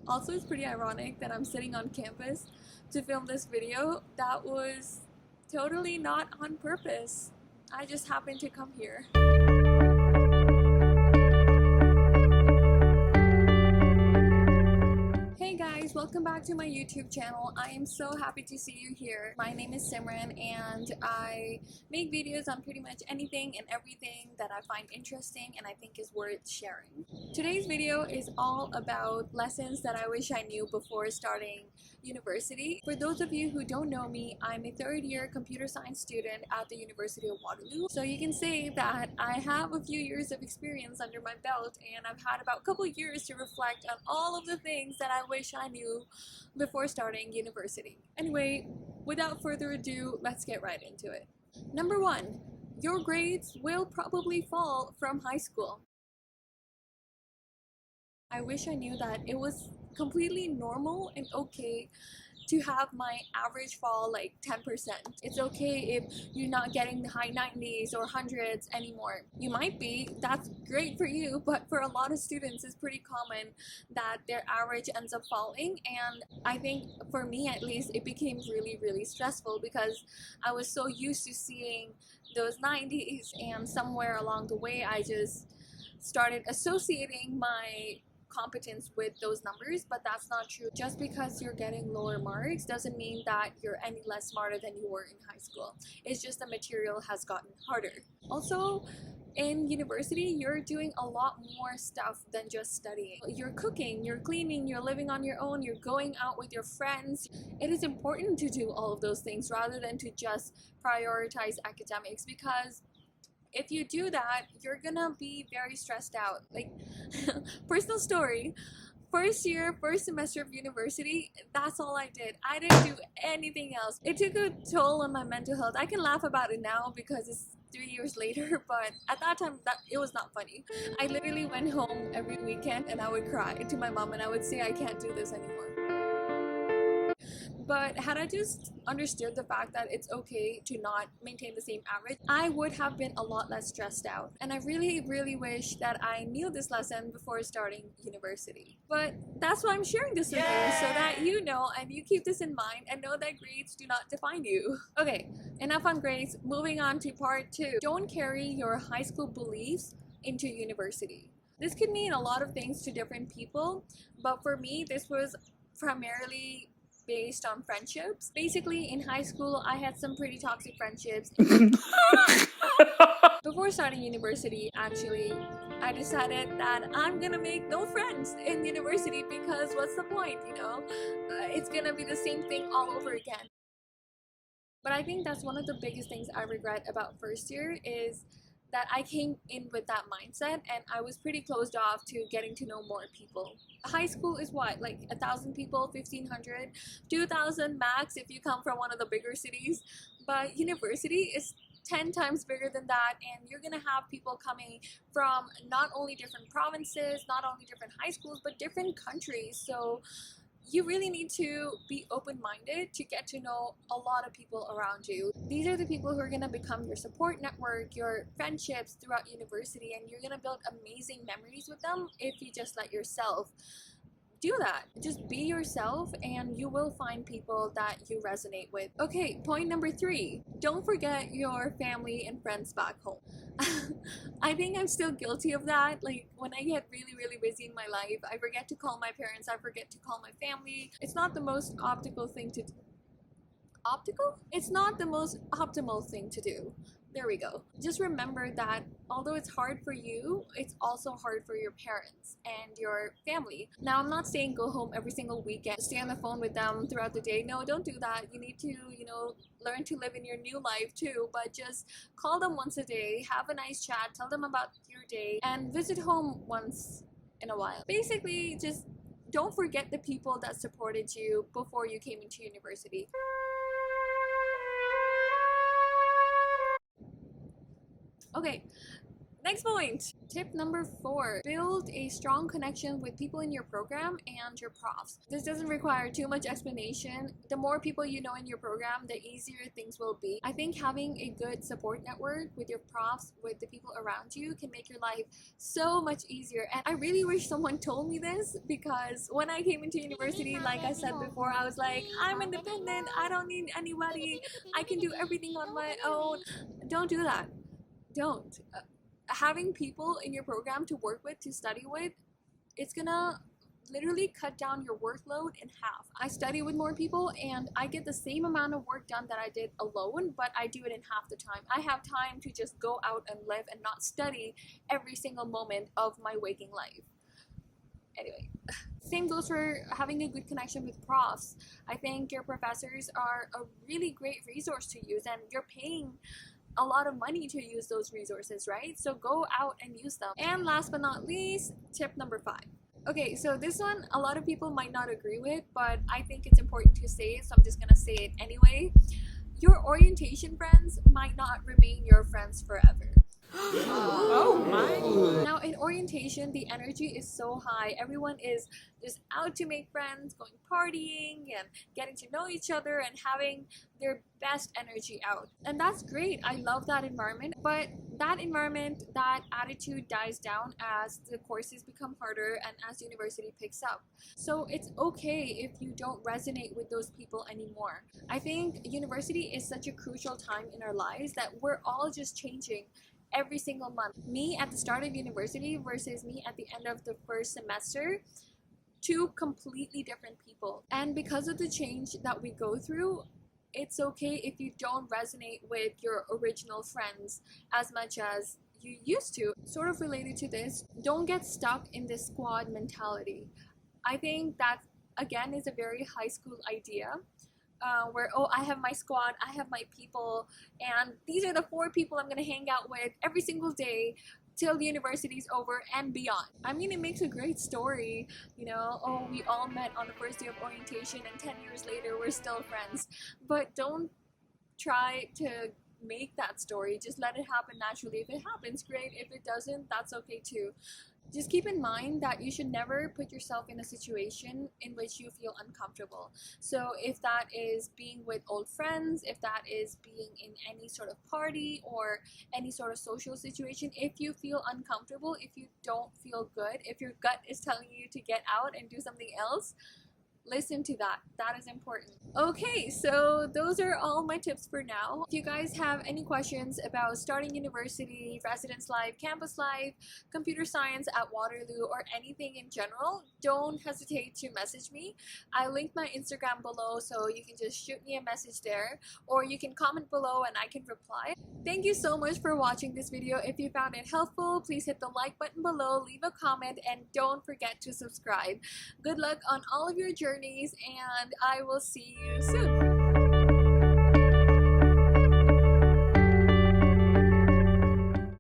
Also, it's pretty ironic that I'm sitting on campus to film this video. That was totally not on purpose. I just happened to come here. Hey guys, welcome back to my YouTube channel. I am so happy to see you here. My name is Simran and I make videos on pretty much anything and everything that I find interesting and I think is worth sharing. Today's video is all about lessons that I wish I knew before starting university. For those of you who don't know me, I'm a third year computer science student at the University of Waterloo. So you can say that I have a few years of experience under my belt and I've had about a couple years to reflect on all of the things that I wish I knew before starting university. Anyway, without further ado, let's get right into it. Number one, your grades will probably fall from high school. I wish I knew that it was completely normal and okay to have my average fall like 10%. It's okay if you're not getting the high 90s or hundreds anymore. You might be, that's great for you, but for a lot of students it's pretty common that their average ends up falling, and I think for me at least it became really stressful because I was so used to seeing those 90s, and somewhere along the way I just started associating my competence with those numbers, but that's not true. Just because you're getting lower marks doesn't mean that you're any less smarter than you were in high school. It's just the material has gotten harder. Also, in university, you're doing a lot more stuff than just studying. You're cooking, you're cleaning, you're living on your own, you're going out with your friends. It is important to do all of those things rather than to just prioritize academics, because if you do that, you're gonna be very stressed out. Like, personal story, first year, first semester of university, that's all I did. I didn't do anything else. It took a toll on my mental health. I can laugh about it now because it's 3 years later, but at that time it was not funny. I literally went home every weekend and I would cry to my mom and I would say I can't do this anymore. But had I just understood the fact that it's okay to not maintain the same average, I would have been a lot less stressed out. And I really wish that I knew this lesson before starting university. But that's why I'm sharing this with you, so that you know and you keep this in mind and know that grades do not define you. Okay, enough on grades. Moving on to part 2. Don't carry your high school beliefs into university. This could mean a lot of things to different people, but for me, this was primarily based on friendships. Basically, in high school, I had some pretty toxic friendships. Before starting university, actually, I decided that I'm gonna make no friends in university because what's the point, you know? It's gonna be the same thing all over again. But I think that's one of the biggest things I regret about first year is that I came in with that mindset and I was pretty closed off to getting to know more people. High school is what, like 1,000 people, 1,500, 2,000 max if you come from one of the bigger cities. But university is 10 times bigger than that, and you're gonna have people coming from not only different provinces, not only different high schools, but different countries. So you really need to be open-minded to get to know a lot of people around you. These are the people who are going to become your support network, your friendships throughout university, and you're going to build amazing memories with them if you just let yourself do that. Just be yourself and you will find people that you resonate with. Okay, point number 3. Don't forget your family and friends back home. I think I'm still guilty of that. Like, when I get really busy in my life, I forget to call my parents, I forget to call my family. It's not the most optical thing to do. Optical? It's not the most optimal thing to do. There we go. Just remember that although it's hard for you, it's also hard for your parents and your family. Now, I'm not saying go home every single weekend, stay on the phone with them throughout the day. No, don't do that. You need to, learn to live in your new life too, but just call them once a day, have a nice chat, tell them about your day, and visit home once in a while. Basically, just don't forget the people that supported you before you came into university. Okay, Next point. Tip number 4. Build a strong connection with people in your program and your profs. This doesn't require too much explanation. The more people you know in your program, the easier things will be. I think having a good support network with your profs, with the people around you, can make your life so much easier. And I really wish someone told me this, because when I came into university, like I said before, I was like, I'm independent, I don't need anybody, I can do everything on my own. Don't do that. Don't. Having people in your program to work with, to study with, it's gonna literally cut down your workload in half. I study with more people and I get the same amount of work done that I did alone, but I do it in half the time. I have time to just go out and live and not study every single moment of my waking life. Anyway, same goes for having a good connection with profs. I think your professors are a really great resource to use, and you're paying a lot of money to use those resources, right? So go out and use them. And last but not least, tip number 5. Okay, so this one a lot of people might not agree with, but I think it's important to say it, so I'm just gonna say it anyway. Your orientation friends might not remain your friends forever. Oh my. Now in orientation, the energy is so high. Everyone is just out to make friends, going partying and getting to know each other and having their best energy out. And that's great. I love that environment. But that environment, that attitude dies down as the courses become harder and as university picks up. So it's okay if you don't resonate with those people anymore. I think university is such a crucial time in our lives that we're all just changing every single month. Me at the start of university versus me at the end of the first semester, two completely different people. And because of the change that we go through, it's okay if you don't resonate with your original friends as much as you used to. Sort of related to this, don't get stuck in this squad mentality. I think that again is a very high school idea. Where, oh, I have my squad, I have my people, and these are the 4 people I'm gonna hang out with every single day till the university's over and beyond. I mean, it makes a great story, you know, oh, we all met on the first day of orientation and 10 years later we're still friends. But don't try to make that story. Just let it happen naturally. If it happens, great. If it doesn't, that's okay too. Just keep in mind that you should never put yourself in a situation in which you feel uncomfortable. So if that is being with old friends, if that is being in any sort of party or any sort of social situation, if you feel uncomfortable, if you don't feel good, if your gut is telling you to get out and do something else, listen to that. That is important. Okay, so those are all my tips for now. If you guys have any questions about starting university, residence life, campus life, computer science at Waterloo, or anything in general, don't hesitate to message me. I linked my Instagram below, so you can just shoot me a message there, or you can comment below and I can reply. Thank you so much for watching this video. If you found it helpful, please hit the like button below, leave a comment, and don't forget to subscribe. Good luck on all of your journeys, and I will see you soon.